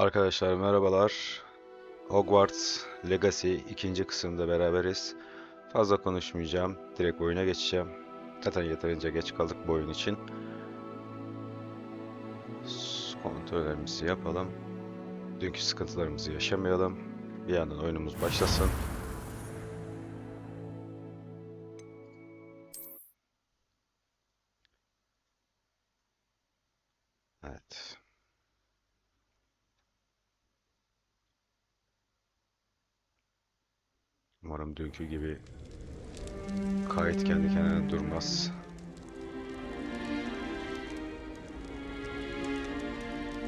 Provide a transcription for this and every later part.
Arkadaşlar merhabalar. Hogwarts Legacy ikinci kısımda beraberiz. Fazla konuşmayacağım. Direkt oyuna geçeceğim. Zaten yeterince geç kaldık bu oyun için. Kontrollerimizi yapalım. Dünkü sıkıntılarımızı yaşamayalım. Bir yandan oyunumuz başlasın. Evet. Umarım dünkü gibi kayıt kendi kendine durmaz.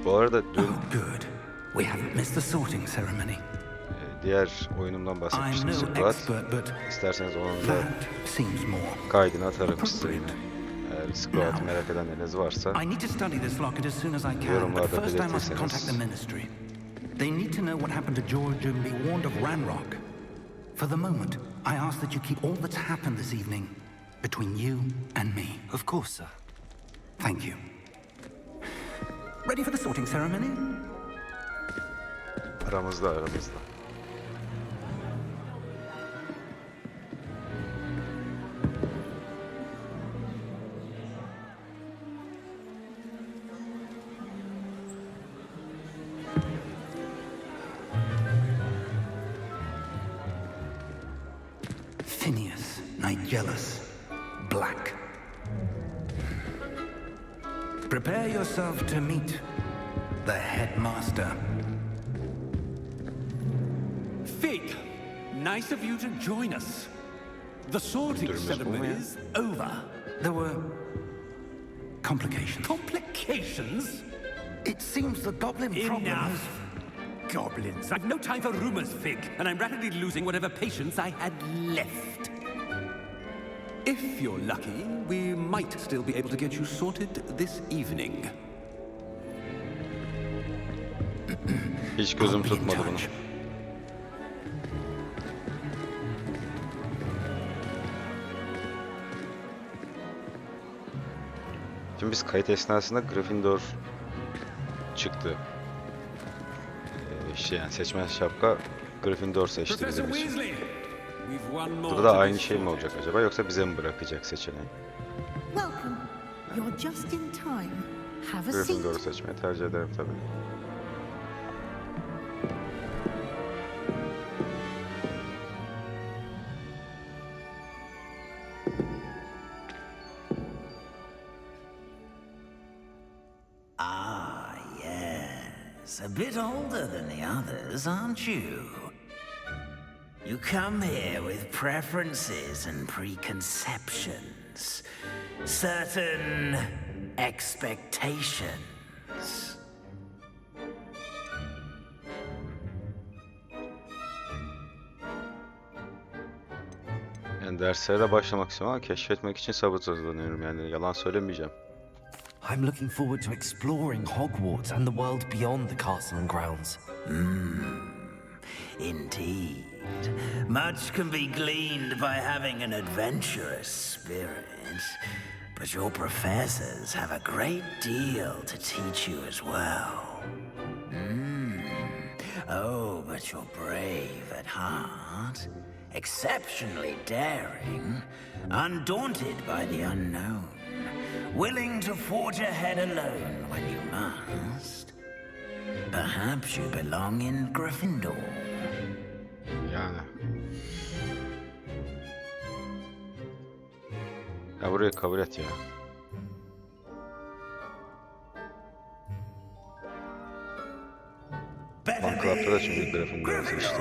Bu arada dün diğer oyunumdan bahsetmiştim, Squad. İsterseniz onun da kaydını atarım size yine. Eğer Squad'ı merak edenleriniz varsa yorumlarda belirtirseniz. They need to know what happened to George and be warned of Ranrock. For the moment, I ask that you keep all that's happened this evening between you and me. Of course, sir. Thank you. Ready for the sorting ceremony? Aramızda. Phineas, Nigellus, Black. Prepare yourself to meet the headmaster. Fig, nice of you to join us. The sorting ceremony is over. There were complications. Complications? It seems the goblin problem is... Enough. Goblins. I've no time for rumors, Fig, and I'm rapidly losing whatever patience I had left. If you're lucky, we might still be able to get you sorted this evening. Hiç gözüm tutmadı bunu. Şimdi biz kayıt esnasında Gryffindor çıktı. Yani seçmen şapka Gryffindor seçti bizim için. Burada da aynı şey mi olacak acaba, yoksa bize mi bırakacak seçeneği? Welcome. You're just in time. Have a seat. Gryffindor'u seçmeyi tercih ederim tabii. Ah, yes. A bit older than the others, aren't you? You come here with preferences and preconceptions. Certain expectations. Yani derslere başlamak istiyorum ama keşfetmek için sabırsızlanıyorum, yani yalan söylemeyeceğim. I'm looking forward to exploring Hogwarts and the world beyond the castle and grounds. Indeed. Much can be gleaned by having an adventurous spirit. But your professors have a great deal to teach you as well. Oh, but you're brave at heart. Exceptionally daring. Undaunted by the unknown. Willing to forge ahead alone when you must. Perhaps you belong in Gryffindor. Yani. Ya burayı kabul et ya. Fan Club'da da çünkü Gryffindor'u seçtik.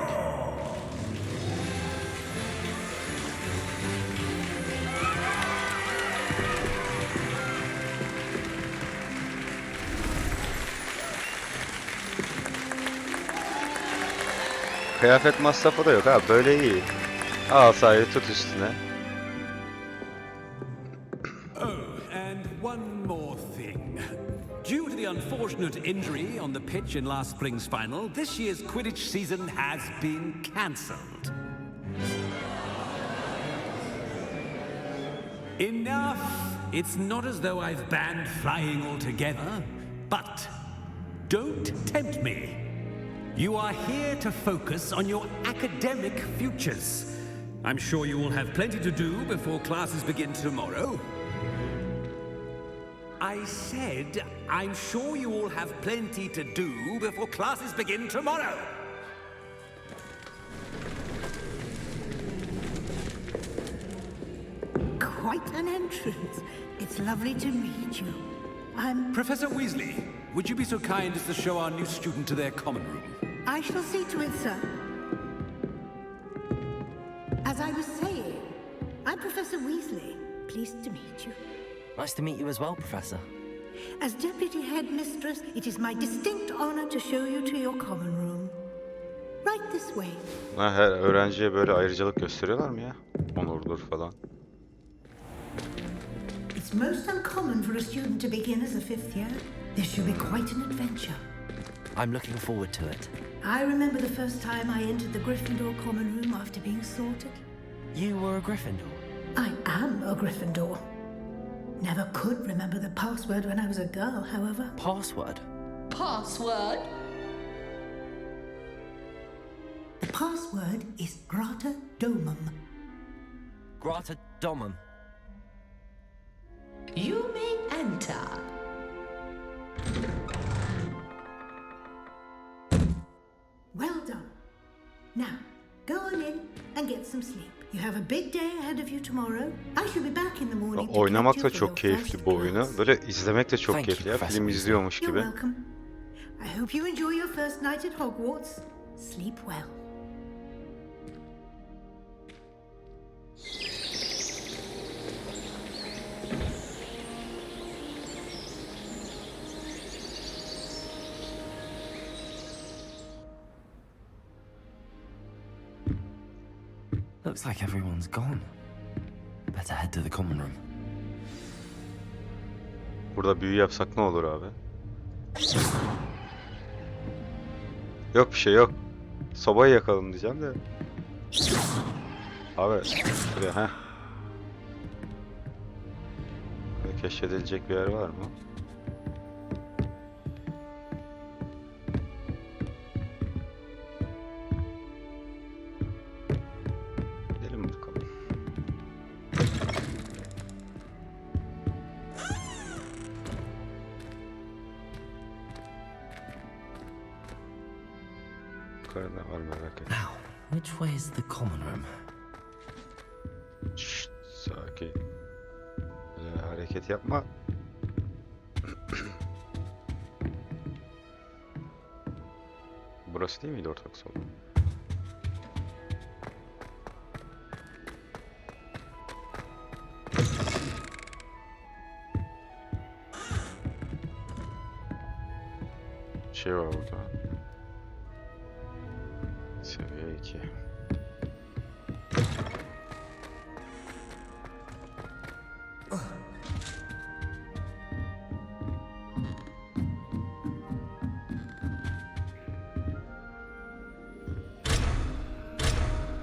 Kıyafet masrafı da yok ha, böyle iyi. Al sayı tut üstüne. Oh, and one more thing. Due to the unfortunate injury on the pitch in last spring's final, this year's Quidditch season has been cancelled. Enough! It's not as though I've banned flying altogether, but Don't tempt me. You are here to focus on your academic futures. I'm sure you will have plenty to do before classes begin tomorrow. I said, I'm sure you all have plenty to do before classes begin tomorrow. Quite an entrance. It's lovely to meet you. I'm... Professor Weasley, would you be so kind as to show our new student to their common room? I shall see to it, sir. As I was saying, I'm Professor Weasley. Pleased to meet you. Nice to meet you as well, Professor. As Deputy Headmistress, it is my distinct honor to show you to your common room. Right this way. Ha, her öğrenciye böyle ayrıcalık gösteriyorlar mı ya? Onurdur falan. It's most uncommon for a student to begin as a fifth year. This should be quite an adventure. I'm looking forward to it. I remember the first time I entered the Gryffindor common room after being sorted. You were a Gryffindor? I am a Gryffindor. Never could remember the password when I was a girl, however. Password? Password? The password is Grata Domum. Grata Domum. You may enter. Well done. Now, go on in and get some sleep. You have a big day ahead of you tomorrow. I shall be back in the morning to Oynamak collect da you for çok your keyifli first bu oyunu. class. Böyle izlemek de çok Thank keyifli you, ya. Professor Film Weasley. izliyormuş You're gibi. welcome. I hope you enjoy your first night at Hogwarts. Sleep well. Looks like everyone's gone. Better head to the common room. Burada büyü yapsak ne olur abi? Yok bir şey yok. Sobayı yakalım diyeceğim de. Abi şuraya ha. Böyle keşfedilecek bir yer var mı? Gidelim bakalım. Yukarıda var merak etme. Now, which way is the common room? Şşt, sakin. Böyle hareket yapma. Burası değil miydi ortak salon? Şey var burada. Seviye 2.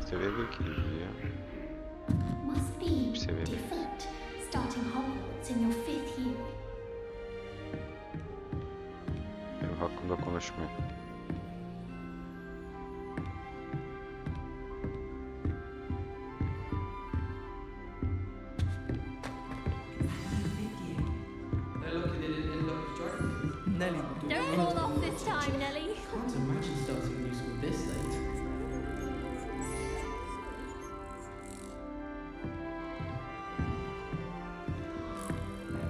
Seviye 1 gibi ya. Must be Seviye 1. different starting Hogwarts in your 5th year. Benim hakkımda konuşmayın. Don't fall off this time, Nelly. Can't imagine starting new school this late.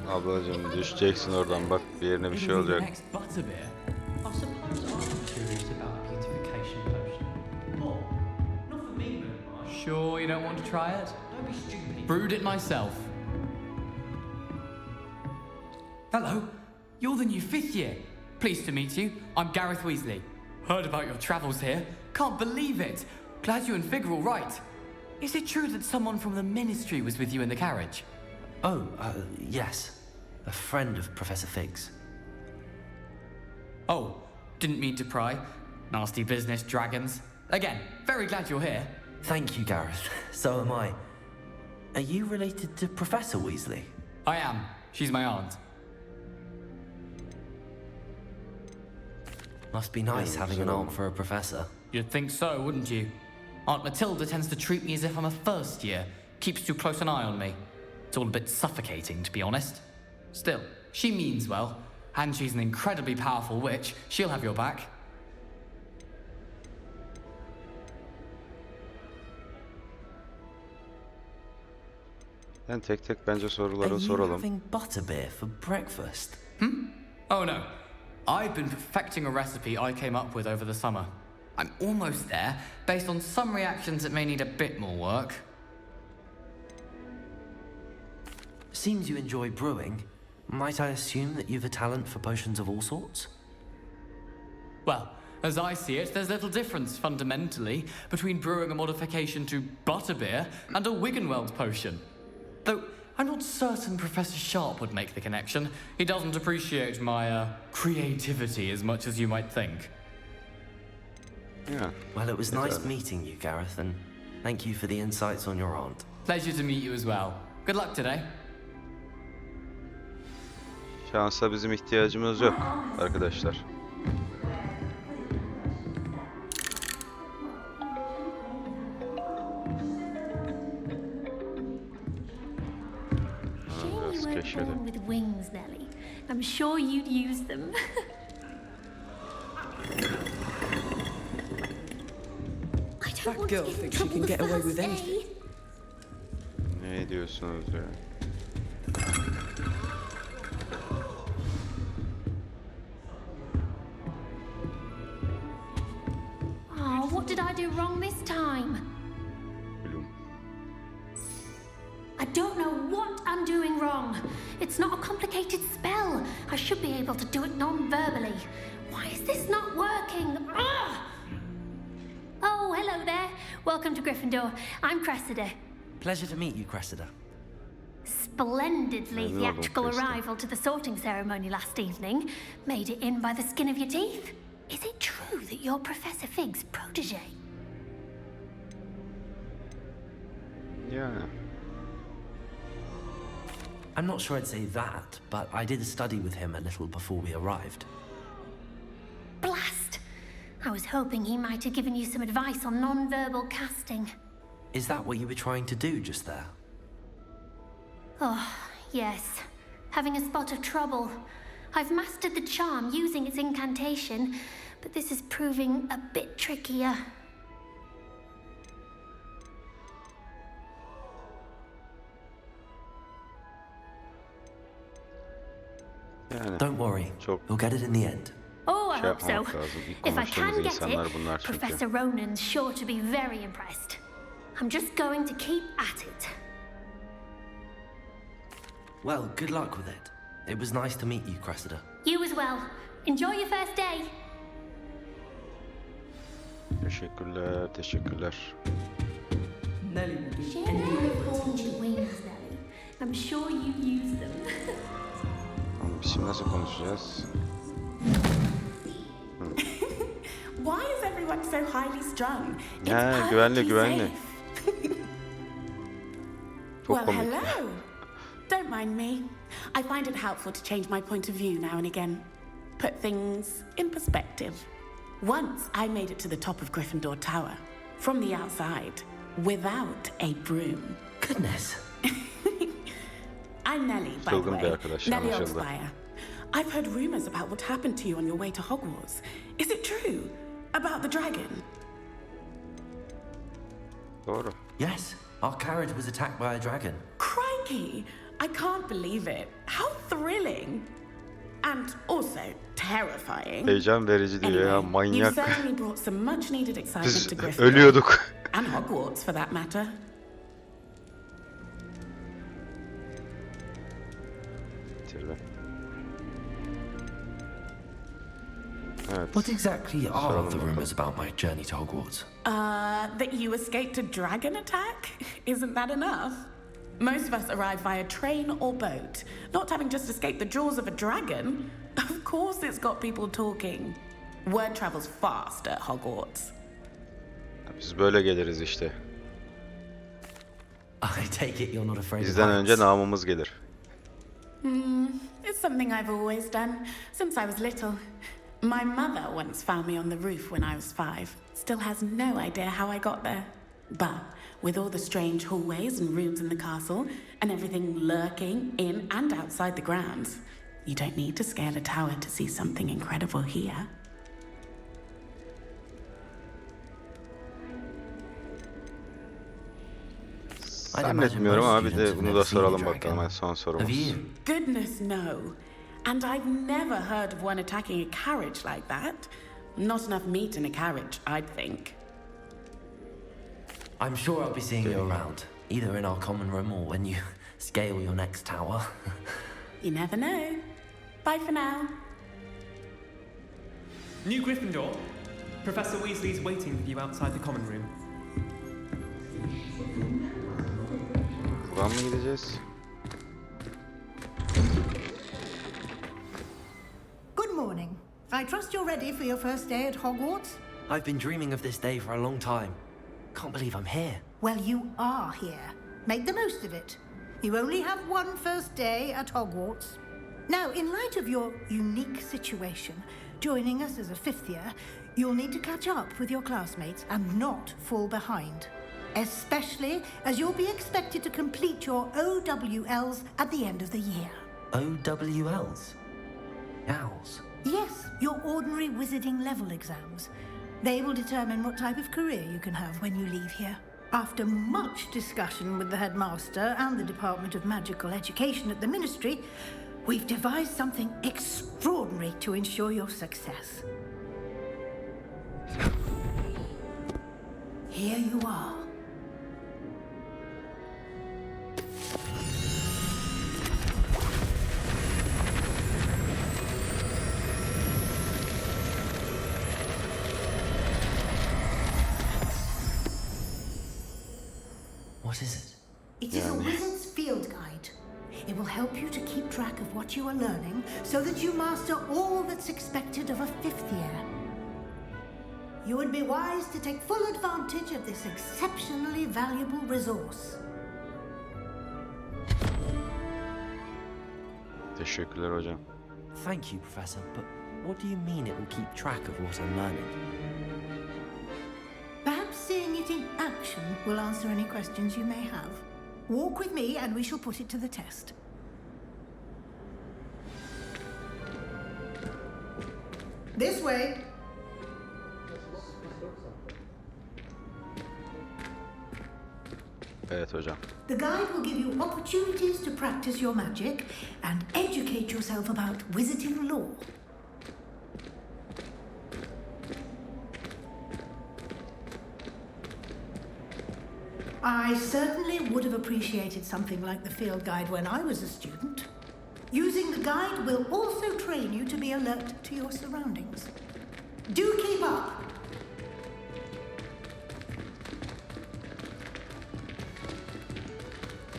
Ablacığım düşeceksin oradan bak bir yerine bir şey olacak. Next butterbeer. I suppose I'm curious about a beautification potion. What? Not for me, Moonmarsh. Sure you don't want to try it? Don't be stupid. Brewed it myself. Hello, you're the new 5th year. Pleased to meet you. I'm Gareth Weasley. Heard about your travels here. Can't believe it. Glad you and Fig are all right. Is it true that someone from the Ministry was with you in the carriage? Oh, yes. A friend of Professor Fig's. Oh, didn't mean to pry. Nasty business, dragons. Again, very glad you're here. Thank you, Gareth. So am I. Are you related to Professor Weasley? I am. She's my aunt. Must be nice having an aunt for a professor. You'd think so, wouldn't you? Aunt Matilda tends to treat me as if I'm a first year. Keeps too close an eye on me. It's all a bit suffocating, to be honest. Still, she means well. And she's an incredibly powerful witch. She'll have your back. Yani tek tek bence soruları Are you soralım. having butterbeer for breakfast? Oh no. I've been perfecting a recipe I came up with over the summer. I'm almost there, based on some reactions that may need a bit more work. Seems you enjoy brewing. Might I assume that you've a talent for potions of all sorts? Well, as I see it, there's little difference, fundamentally, between brewing a modification to butterbeer and a Wiggenweld potion. Though, I'm not certain Professor Sharp would make the connection. He doesn't appreciate my, creativity as much as you might think. Yeah. Well, it was nice meeting you, Gareth, and thank you for the insights on your aunt. Pleasure to meet you as well. Good luck today. Şansa bizim ihtiyacımız yok arkadaşlar. Shame you weren't born with wings, Nelly. I'm sure you'd use them. That girl thinks she can get away with anything. Ne diyorsunuz ya? Oh, what did I do wrong this time? Bölüm. I don't know what I'm doing wrong. It's not a complicated spell. I should be able to do it non-verbally. Why is this not working? Ugh! Oh, hello there. Welcome to Gryffindor. I'm Cressida. Pleasure to meet you, Cressida. Splendidly Hello, theatrical Cressida. arrival to the sorting ceremony last evening. Made it in by the skin of your teeth. Is it true that you're Professor Fig's protege? Yani. I'm not sure I'd say that, but I did study with him a little before we arrived. Blast! I was hoping he might have given you some advice on non-verbal casting. Is that what you were trying to do just there? Oh, yes. Having a spot of trouble. I've mastered the charm using its incantation, but this is proving a bit trickier. Yani. Don't worry, Çok you'll get it in the end. Oh, I şey hope so. yapmamak lazım. İlk If I konuştuğumuz can get insanlar it, bunlar çünkü. Professor Ronan's sure to be very impressed. I'm just going to keep at it. Well, good luck with it. It was nice to meet you, Cressida. You as well. Enjoy your first day. Teşekkürler, teşekkürler. Nelly will do Shame you were born with wings, Nelly. I'm sure you use them. Tamam, biz şimdi nasıl konuşacağız? Why is everyone so highly strung? It's Ha, güvenli, perfectly güvenli. safe. Çok Well, komik. hello. Don't mind me. I find it helpful to change my point of view now and again. Put things in perspective. Once I made it to the top of Gryffindor Tower, from the outside, without a broom. Goodness. I'm Nelly, by the Çılgın bir way. arkadaş, Nelly anlaşıldı. Oxfire. I've heard rumors about what happened to you on your way to Hogwarts. Is it true? About the dragon? Doğru. Yes, our carriage was attacked by a dragon. Crikey! I can't believe it. How thrilling! And also terrifying. Heyecan verici diyor ya, Anyway, you've manyak. certainly brought some much needed excitement Biz to Gryffindor. ölüyorduk. And Hogwarts, for that matter. Bitirdim. Evet. What exactly are Soralım the bakalım. rumors about my journey to Hogwarts? That you escaped a dragon attack? Isn't that enough? Most of us arrive via train or boat. Not having just escaped the jaws of a dragon, of course it's got people talking. Word travels fast at Hogwarts. Biz böyle geliriz işte. I take it you're not afraid of Bizden önce heights. namımız gelir. It's something I've always done, since I was little. My mother once found me on the roof when I was 5. Still has no idea how I got there. But with all the strange hallways and rooms in the castle, and everything lurking in and outside the grounds, you don't need to scale a tower to see something incredible here. Zannetmiyorum ama bir de bunu da soralım bakalım. Hadi son sorumuz. Goodness no. And I've never heard of one attacking a carriage like that. Not enough meat in a carriage, I'd think. I'm sure I'll be seeing you around, either in our common room or when you scale your next tower. You never know. Bye for now. New Gryffindor. Professor Weasley's waiting for you outside the common room. Buradan mı gideceğiz? Good morning. I trust you're ready for your first day at Hogwarts? I've been dreaming of this day for a long time. Can't believe I'm here. Well, you are here. Make the most of it. You only have one first day at Hogwarts. Now, in light of your unique situation, joining us as a 5th year, you'll need to catch up with your classmates and not fall behind. Especially as you'll be expected to complete your OWLs at the end of the year. OWLs? Owls? Yes, your ordinary wizarding level exams. They will determine what type of career you can have when you leave here. After much discussion with the headmaster and the Department of Magical Education at the Ministry, we've devised something extraordinary to ensure your success. Here you are. What is it? It is a wizard's field guide. It will help you to keep track of what you are learning so that you master all that's expected of a 5th year. You would be wise to take full advantage of this exceptionally valuable resource. Teşekkürler hocam. Thank you, Professor, but what do you mean it will keep track of what I'm learning? Perhaps seeing it in action will answer any questions you may have. Walk with me and we shall put it to the test. This way. Evet hocam. The guide will give you opportunities to practice your magic and educate yourself about wizarding lore. I certainly would have appreciated something like the field guide when I was a student. Using the guide will also train you to be alert to your surroundings. Do keep up!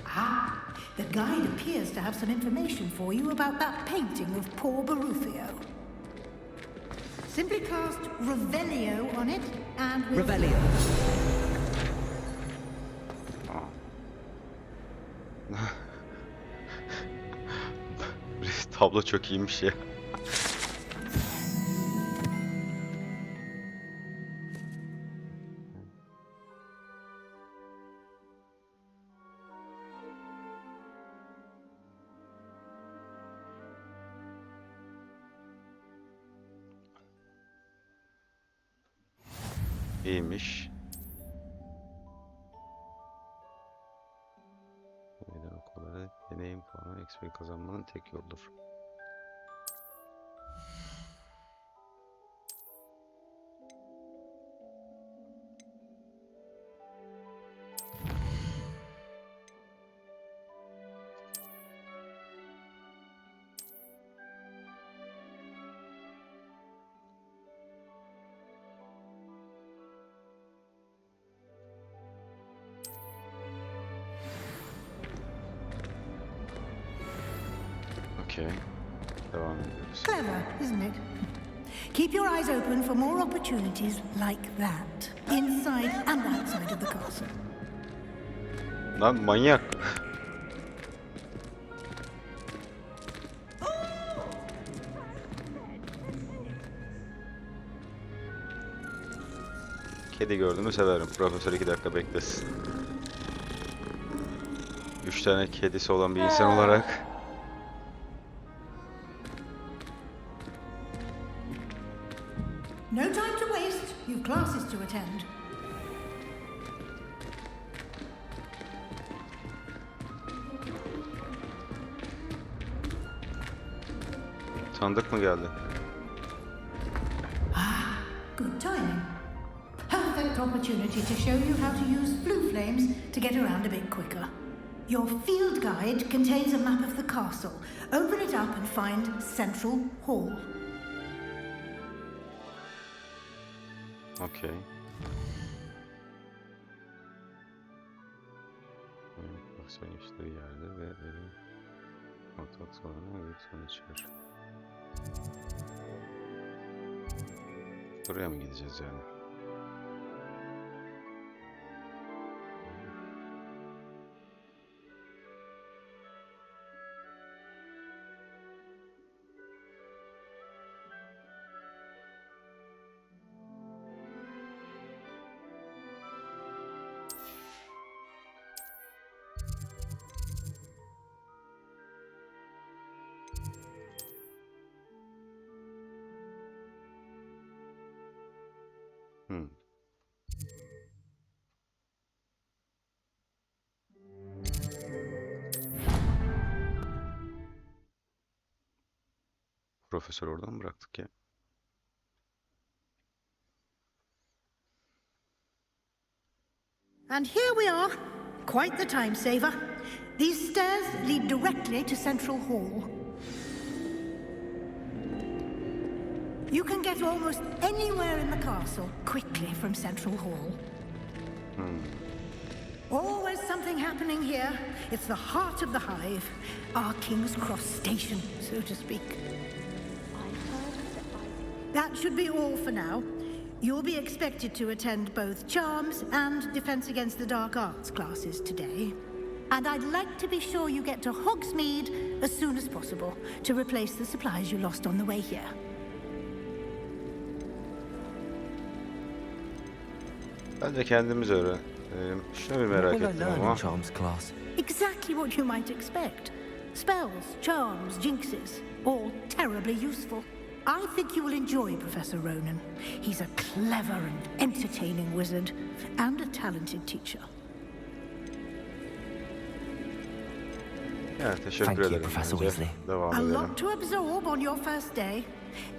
Ah, the guide appears to have some information for you about that painting of poor Barufio. Simply cast Revelio on it and we'll... Revelio. Tablo çok iyiymiş ya. İyiymiş. Deneyim puanı XP kazanmanın tek yoludur. Okay. Devam ediyoruz. Clever, isn't it? Keep your eyes open for more opportunities like that, inside and outside of the castle. Lan manyak. Kedi gördüğümü severim. Profesör 2 dakika beklesin. 3 tane kedisi olan bir insan olarak. No time to waste. You've classes to attend. Tanıdık mı geldi? Good timing. Perfect opportunity to show you how to use blue flames to get around a bit quicker. Your field guide contains a map of the castle. Open it up and find Central Hall. Okay. Aksiyon işleri yerde ve benim otot salonu ve sonra çıkar. Buraya mı gideceğiz yani? Profesör oradan bıraktık ya. And here we are. Quite the time saver. These stairs lead directly to Central Hall. You can get almost anywhere in the castle quickly from Central Hall. Always something happening here. It's the heart of the hive. Our King's Cross station, so to speak. That should be all for now. You'll be expected to attend both Charms and Defense Against the Dark Arts classes today. And I'd like to be sure you get to Hogsmeade as soon as possible to replace the supplies you lost on the way here. Bence kendimiz öğrenelim. Şunu bir merak ettim ama. Charms class? Exactly what you might expect. Spells, charms, jinxes, all terribly useful. I think you will enjoy Professor Ronan. He's a clever and entertaining wizard, and a talented teacher. Yeah, teşekkür Thank you, ederim. Professor Bence Weasley. devam A edelim. lot to absorb on your first day,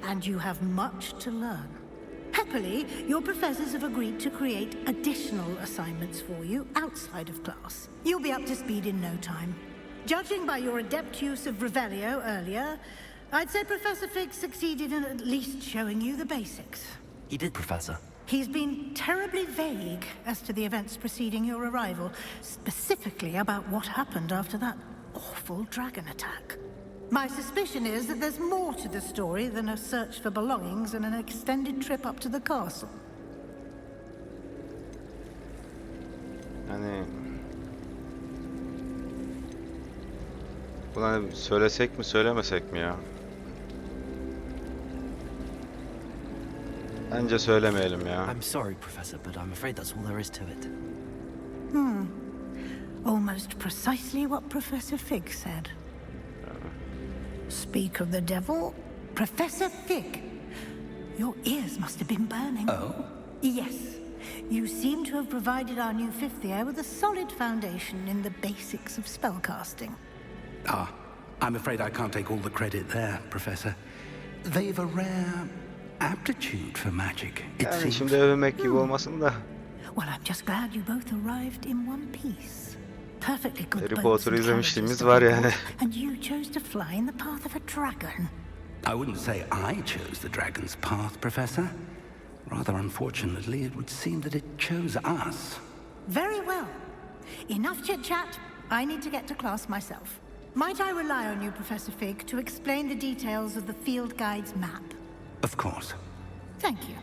and you have much to learn. Happily, your professors have agreed to create additional assignments for you outside of class. You'll be up to speed in no time. Judging by your adept use of Revelio earlier, I'd say Professor Fig succeeded in at least showing you the basics. He did, Professor. He's been terribly vague as to the events preceding your arrival, specifically about what happened after that awful dragon attack. My suspicion is that there's more to the story than a search for belongings and an extended trip up to the castle. Yani bunu hani söylesek mi söylemesek mi ya? Bence söylemeyelim ya. I'm sorry, Professor, but I'm afraid that's all there is to it. Almost precisely what Professor Fig said. Speak of the devil, Professor Fig. Your ears must have been burning. Oh? Yes. You seem to have provided our new fifth year with a solid foundation in the basics of spellcasting. I'm afraid I can't take all the credit there, Professor. They've a rare aptitude for magic, it Yani seems. şimdi övünmek gibi olmasın da. Well, I'm just glad you both arrived in one piece. Perfectly good Harry boats Potter'ı and izlemişliğimiz carriages to var yani. board, and you chose to fly in the path of a dragon. I wouldn't say I chose the dragon's path, Professor. Rather unfortunately, it would seem that it chose us. Very well. Enough chit-chat. I need to get to class myself. Might I rely on you, Professor Fig, to explain the details of the field guide's map? Of course. Thank you.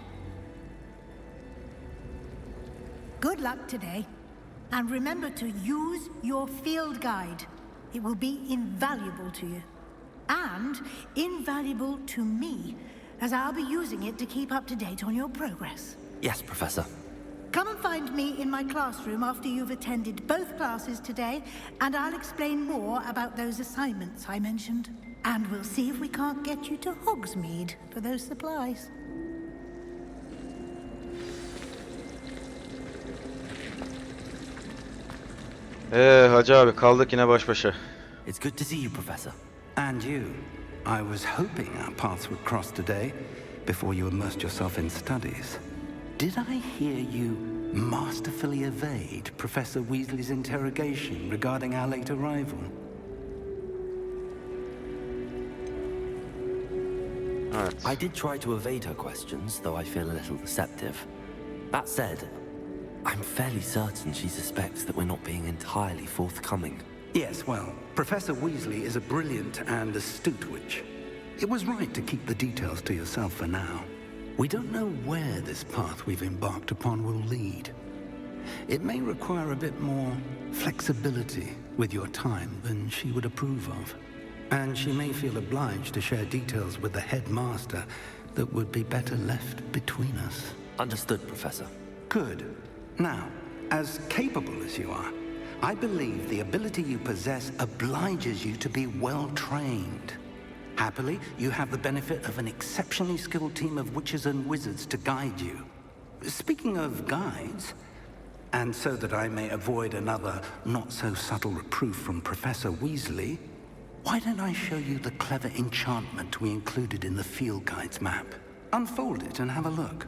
Good luck today. And remember to use your field guide. It will be invaluable to you. And invaluable to me, as I'll be using it to keep up to date on your progress. Yes, Professor. Come and find me in my classroom after you've attended both classes today, and I'll explain more about those assignments I mentioned. And we'll see if we can't get you to Hogsmeade for those supplies. Hacı abi kaldık yine baş başa. It's good to see you, Professor. And you. I was hoping our paths would cross today before you immersed yourself in studies. Did I hear you masterfully evade Professor Weasley's interrogation regarding our late arrival? Evet. I did try to evade her questions, though I feel a little deceptive. That said, I'm fairly certain she suspects that we're not being entirely forthcoming. Yes, well, Professor Weasley is a brilliant and astute witch. It was right to keep the details to yourself for now. We don't know where this path we've embarked upon will lead. It may require a bit more flexibility with your time than she would approve of. And she may feel obliged to share details with the headmaster that would be better left between us. Understood, Professor. Good. Now, as capable as you are, I believe the ability you possess obliges you to be well trained. Happily, you have the benefit of an exceptionally skilled team of witches and wizards to guide you. Speaking of guides, and so that I may avoid another not-so-subtle reproof from Professor Weasley, why don't I show you the clever enchantment we included in the field guide's map? Unfold it and have a look.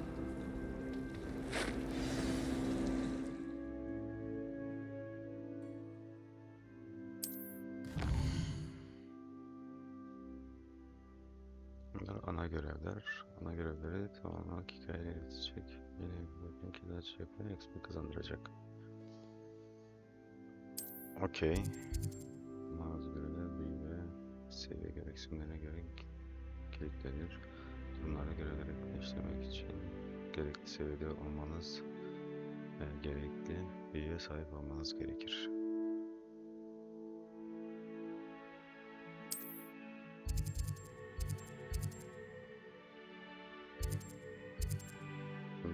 Ana görevler. Ana görevleri tamamlamak, hikayeleri yetişecek. Yeni bölümkiler yapmaya XP kazandıracak. Okey. Bazı görevler büyüme, seviye gereksinimlerine göre kilitlenir. Durumlara görevleri işlemek için gerekli seviyede olmanız gerekli bilgiye sahip olmanız gerekir.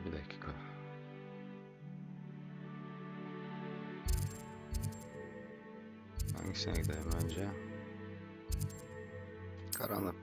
Bir dakika. Hangisine gidelim önce? Karanlık.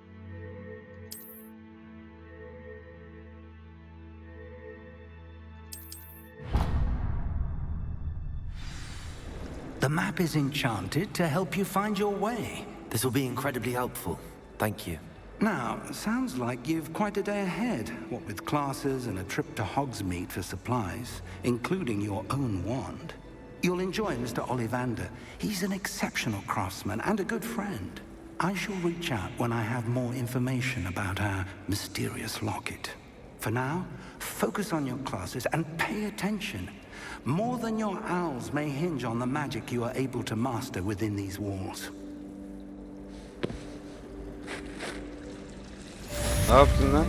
The map is enchanted to help you find your way. This will be incredibly helpful. Thank you. Now, sounds like you've quite a day ahead, what with classes and a trip to Hogsmeade for supplies, including your own wand. You'll enjoy Mr. Ollivander. He's an exceptional craftsman and a good friend. I shall reach out when I have more information about our mysterious locket. For now, focus on your classes and pay attention. More than your owls may hinge on the magic you are able to master within these walls. Ne yaptın lan?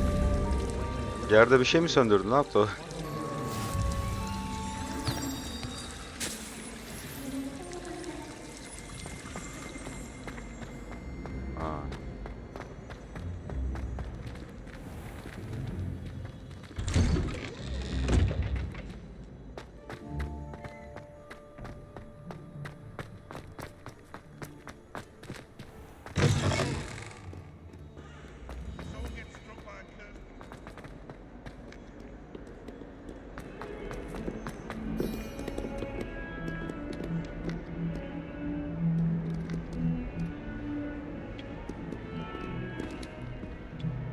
Yerde bir şey mi söndürdün? Ne yaptı o?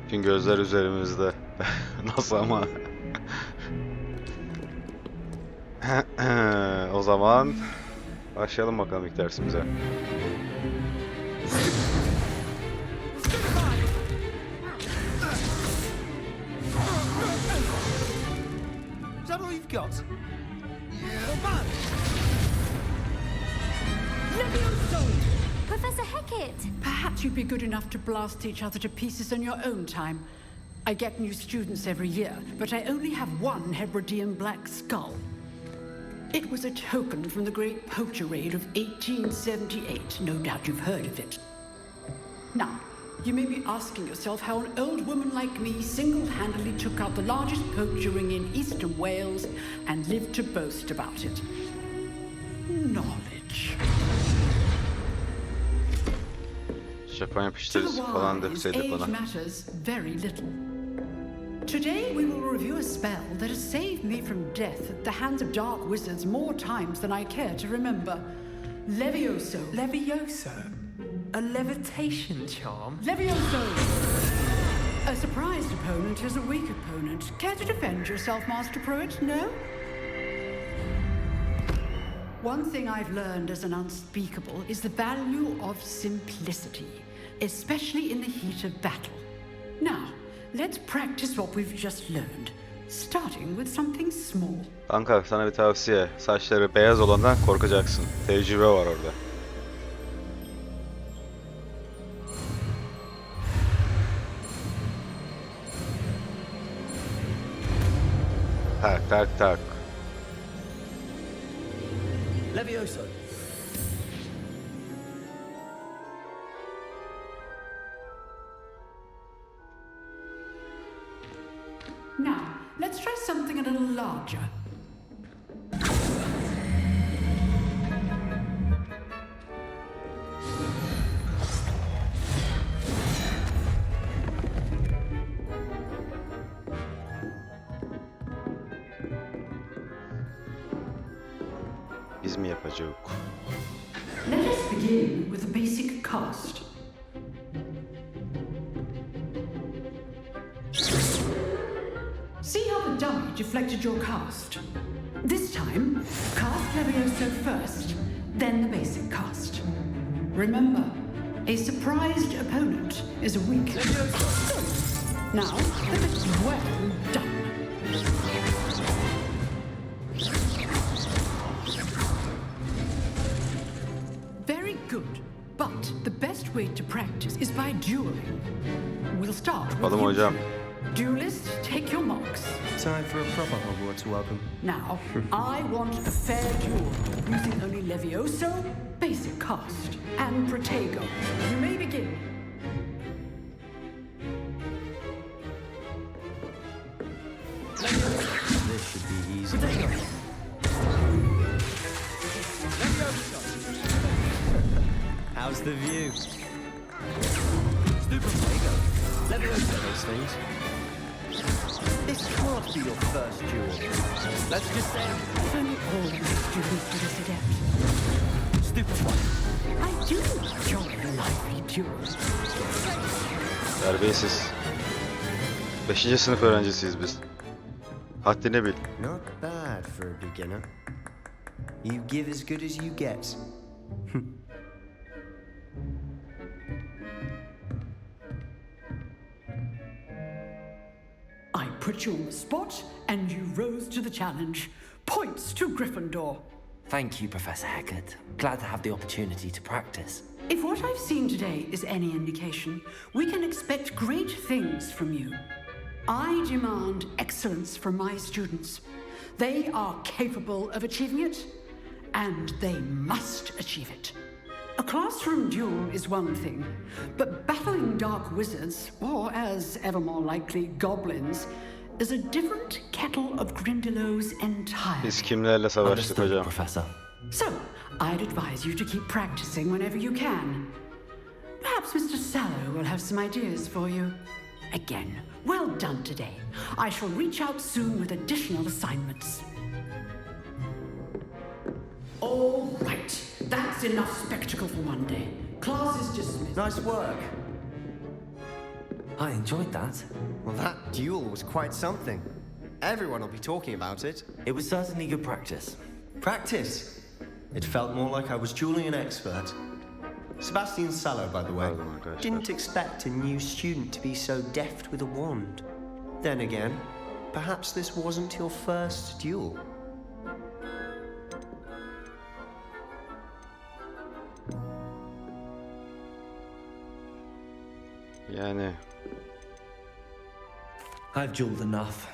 Bütün gözler üzerimizde. Nasıl ama? O zaman başlayalım bakalım ilk dersimize. Is that all you've got? Professor Hecat! Perhaps you'd be good enough to blast each other to pieces in your own time. I get new students every year, but I only have one Hebridean black skull. It was a token from the Great Poacher Raid of 1878. No doubt you've heard of it. Now, You may be asking yourself how an old woman like me single-handedly took out the largest poacher ring in eastern Wales and lived to boast about it. Knowledge. Japonya piştirisi falan deseydi bana. Age matters very little. Today we will review a spell that has saved me from death at the hands of dark wizards more times than I care to remember. Levioso. Levioso? A levitation charm? Levioso! A surprised opponent is a weak opponent. Care to defend yourself, Master Pruitt? No? One thing I've learned as an unspeakable is the value of simplicity, especially in the heat of battle. Now, let's practice what we've just learned, starting with something small. Kanka sana bir tavsiye. Saçları beyaz olandan korkacaksın. Tecrübe var orada. Tak tak tak. Levioso. Now, let's try something a little larger. Biz mi yapacağız? Let us begin with a basic cast. See how the dummy deflected your cast? This time, cast Levioso first, then the basic cast. Remember, a surprised opponent is a weak. Now, that is well done. Very good, but the best way to practice is by dueling. We'll start with Yapalım you. hocam. Duelist, take your marks. Time for a proper Hogwarts welcome. Now, I want a fair duel, using only Levioso, basic cast, and Protego. You may begin. This should be easy. How's the view? Super Protego. Levioso those things. This can't be your first duel. Let's just say... If only all the students were this adept. Stupefy. I do enjoy lively duels. Terbiyesiz. 5. sınıf öğrencisiyiz biz. Haddini bil. Not bad for a beginner. You give as good as you get. I put you on the spot, and you rose to the challenge. Points to Gryffindor. Thank you, Professor Hecat. Glad to have the opportunity to practice. If what I've seen today is any indication, we can expect great things from you. I demand excellence from my students. They are capable of achieving it, and they must achieve it. A classroom duel is one thing, but battling dark wizards, or as ever more likely, goblins, is a different kettle of Grindylows entirely. Biz kimlerle savaştık Understood, hocam? Professor. So, I'd advise you to keep practicing whenever you can. Perhaps Mr. Sallow will have some ideas for you. Again, well done today. I shall reach out soon with additional assignments. All right, that's enough spectacle for one day. Class is dismissed. Nice work. I enjoyed that. Well, that duel was quite something. Everyone will be talking about it. It was certainly good practice. Practice? It felt more like I was dueling an expert. Sebastian Sallow, by the way, didn't expect a new student to be so deft with a wand. Then again, perhaps this wasn't your first duel. Yani I've dueled enough.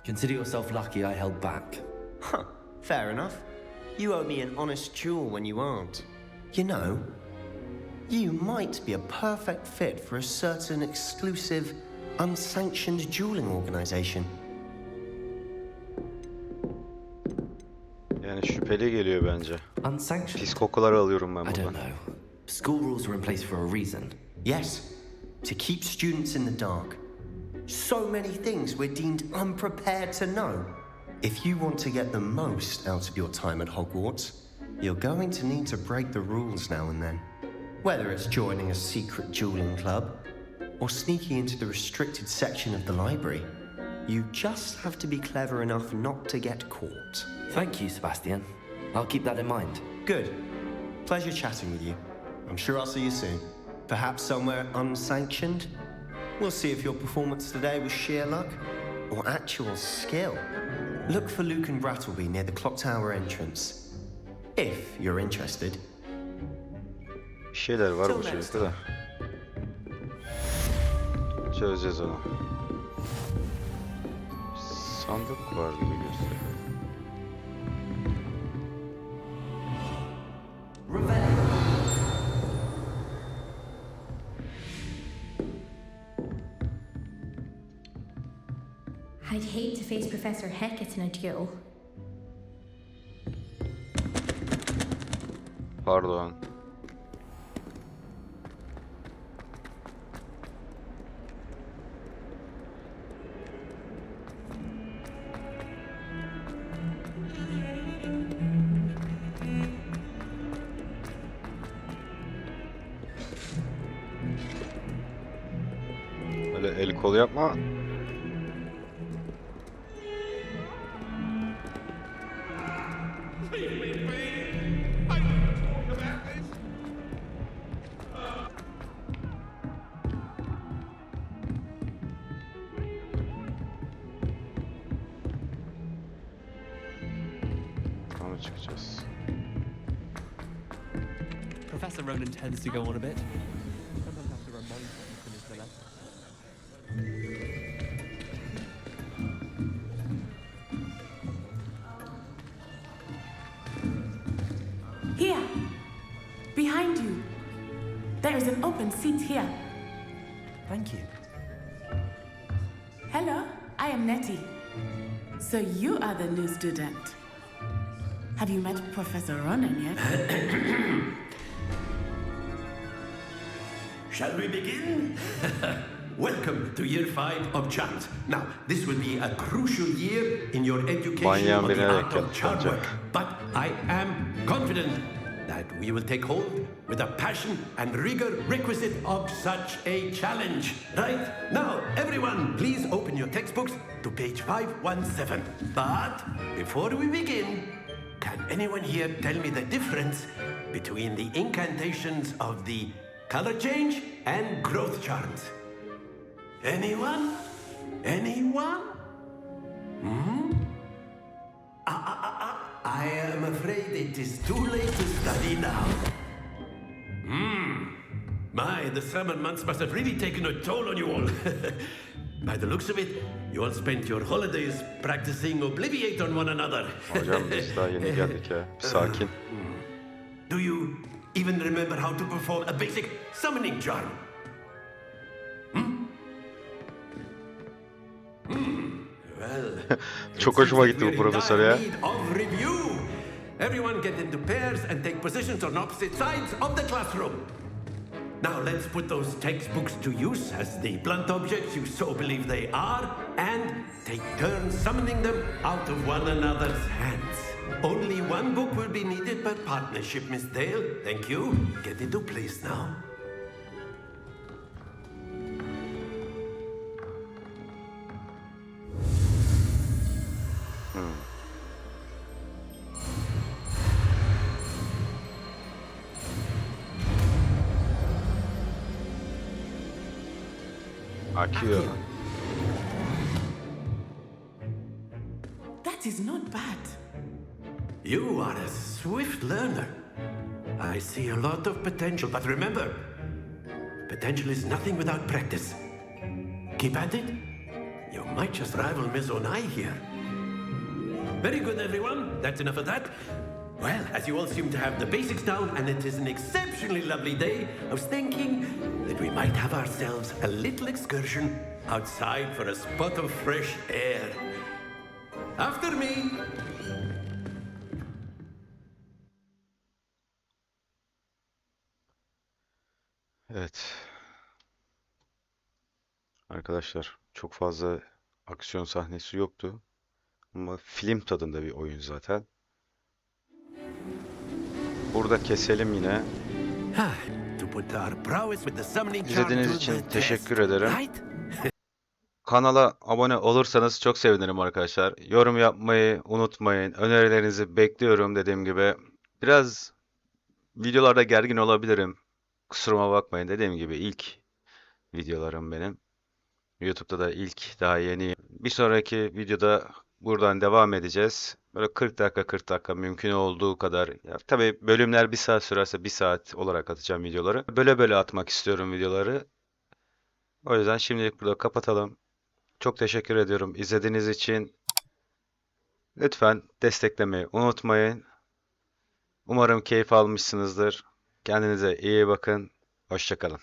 Consider yourself lucky I held back. Huh, fair enough. You owe me an honest duel when you aren't. You know, You might be a perfect fit for a certain exclusive, unsanctioned dueling organization. Yani şüpheli geliyor bence. Unsanctioned? Pis kokular alıyorum ben I don't buradan. know. School rules are in place for a reason. Yes, to keep students in the dark. So many things we're deemed unprepared to know. If you want to get the most out of your time at Hogwarts, you're going to need to break the rules now and then. Whether it's joining a secret dueling club, or sneaking into the restricted section of the library, you just have to be clever enough not to get caught. Thank you, Sebastian. I'll keep that in mind. Good. Pleasure chatting with you. I'm sure I'll see you soon. Perhaps somewhere unsanctioned? We'll see if your performance today was sheer luck or actual skill. Look for Luke and Brattleby near the clock tower entrance. If you're interested. Bir şeyler var bu çocukta da. Çözeceğiz onu. Sandık var gibi gösteriyor. I'd hate to face Professor Hecat in a duel. Pardon. Öyle el kol yapma. Tamam, çıkacağız. Professor Ronan tends to go on a bit. Sometimes have to remind him to finish the lesson. Here, behind you. There is an open seat here. Thank you. Hello, I am Nettie. So you are the new student. Have you met Professor Ronan yet? Shall we begin? Welcome to year 5 of charms. Now, this will be a crucial year in your education of the art of charm work. But I am confident that we will take hold with the passion and rigor requisite of such a challenge. Right? Now, everyone, please open your textbooks to page 517. But before we begin, can anyone here tell me the difference between the incantations of the color change and growth charms? Anyone? Anyone? I am afraid it is too late to study now. My, the summer months must have really taken a toll on you all. By the looks of it, you all spent your holidays practicing Obliviate on one another. Hocam biz daha yeni geldik ya. Bir sakin. Do you even remember how to perform a basic summoning charm? Well, çok hoşuma gitti bu profesör ya. of review. Everyone get into pairs and take positions on opposite sides of the classroom. Now let's put those textbooks to use as the blunt objects you so believe they are, and take turns summoning them out of one another's hands. Only one book will be needed per partnership, Miss Dale. Thank you. Get into place now. Akıyor. That is not bad. You are a swift learner. I see a lot of potential, but remember, potential is nothing without practice. Keep at it. You might just rival Miss Onai here. Very good, everyone. That's enough of that. Well, as you all seem to have the basics down and it is an exceptionally lovely day, I was thinking that we might have ourselves a little excursion outside for a spot of fresh air. After me! Evet. Arkadaşlar çok fazla aksiyon sahnesi yoktu. Ama film tadında bir oyun zaten. Burada keselim yine. İzlediğiniz için teşekkür ederim. Kanala abone olursanız çok sevinirim arkadaşlar. Yorum yapmayı unutmayın. Önerilerinizi bekliyorum dediğim gibi. Biraz videolarda gergin olabilirim. Kusuruma bakmayın. Dediğim gibi ilk videolarım benim. YouTube'da da ilk, daha yeni. Bir sonraki videoda buradan devam edeceğiz. Böyle 40 dakika mümkün olduğu kadar. Ya, tabii bölümler 1 saat sürerse 1 saat olarak atacağım videoları. Böyle atmak istiyorum videoları. O yüzden şimdilik burada kapatalım. Çok teşekkür ediyorum izlediğiniz için. Lütfen desteklemeyi unutmayın. Umarım keyif almışsınızdır. Kendinize iyi bakın. Hoşça kalın.